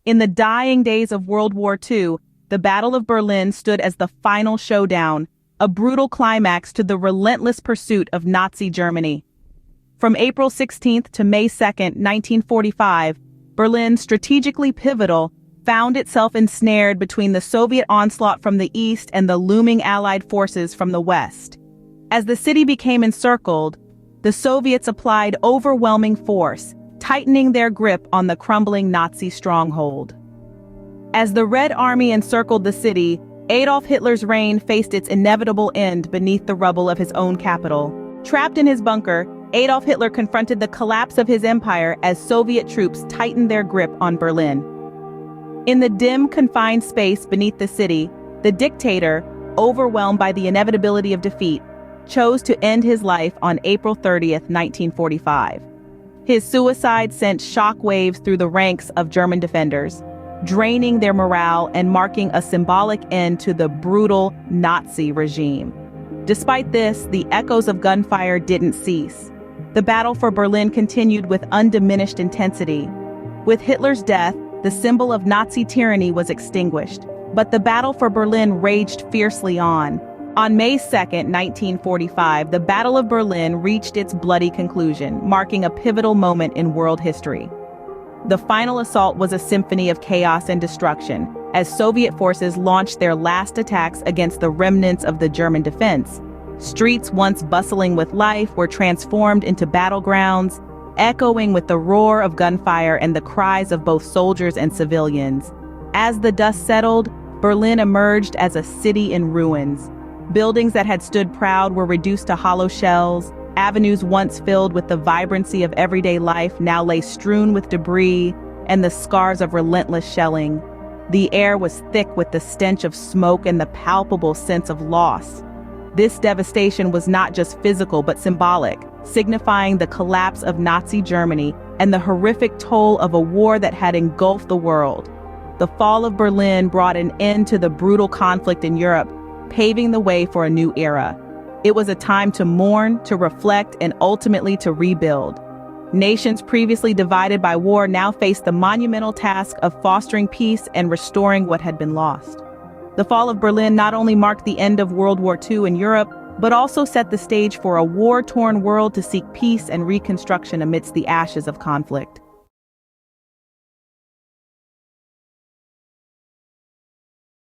In the dying days of World War II, the Battle of Berlin stood as the final showdown, a brutal climax to the relentless pursuit of Nazi Germany. From April 16th to May 2nd, 1945, Berlin, strategically pivotal, found itself ensnared between the Soviet onslaught from the east and the looming Allied forces from the west. As the city became encircled, the Soviets applied overwhelming force, tightening their grip on the crumbling Nazi stronghold. As the Red Army encircled the city, Adolf Hitler's reign faced its inevitable end beneath the rubble of his own capital. Trapped in his bunker, Adolf Hitler confronted the collapse of his empire as Soviet troops tightened their grip on Berlin. In the dim, confined space beneath the city, the dictator, overwhelmed by the inevitability of defeat, chose to end his life on April 30th, 1945. His suicide sent shockwaves through the ranks of German defenders, draining their morale and marking a symbolic end to the brutal Nazi regime. Despite this, the echoes of gunfire didn't cease. The battle for Berlin continued with undiminished intensity. With Hitler's death, the symbol of Nazi tyranny was extinguished, but the battle for Berlin raged fiercely on. On May 2nd, 1945, the Battle of Berlin reached its bloody conclusion, marking a pivotal moment in world history. The final assault was a symphony of chaos and destruction, as Soviet forces launched their last attacks against the remnants of the German defense. Streets once bustling with life were transformed into battlegrounds, echoing with the roar of gunfire and the cries of both soldiers and civilians. As the dust settled, Berlin emerged as a city in ruins. Buildings that had stood proud were reduced to hollow shells. Avenues once filled with the vibrancy of everyday life now lay strewn with debris and the scars of relentless shelling. The air was thick with the stench of smoke and the palpable sense of loss. This devastation was not just physical but symbolic, signifying the collapse of Nazi Germany and the horrific toll of a war that had engulfed the world. The fall of Berlin brought an end to the brutal conflict in Europe, paving the way for a new era. It was a time to mourn, to reflect, and ultimately to rebuild. Nations previously divided by war now faced the monumental task of fostering peace and restoring what had been lost. The fall of Berlin not only marked the end of World War II in Europe, but also set the stage for a war-torn world to seek peace and reconstruction amidst the ashes of conflict.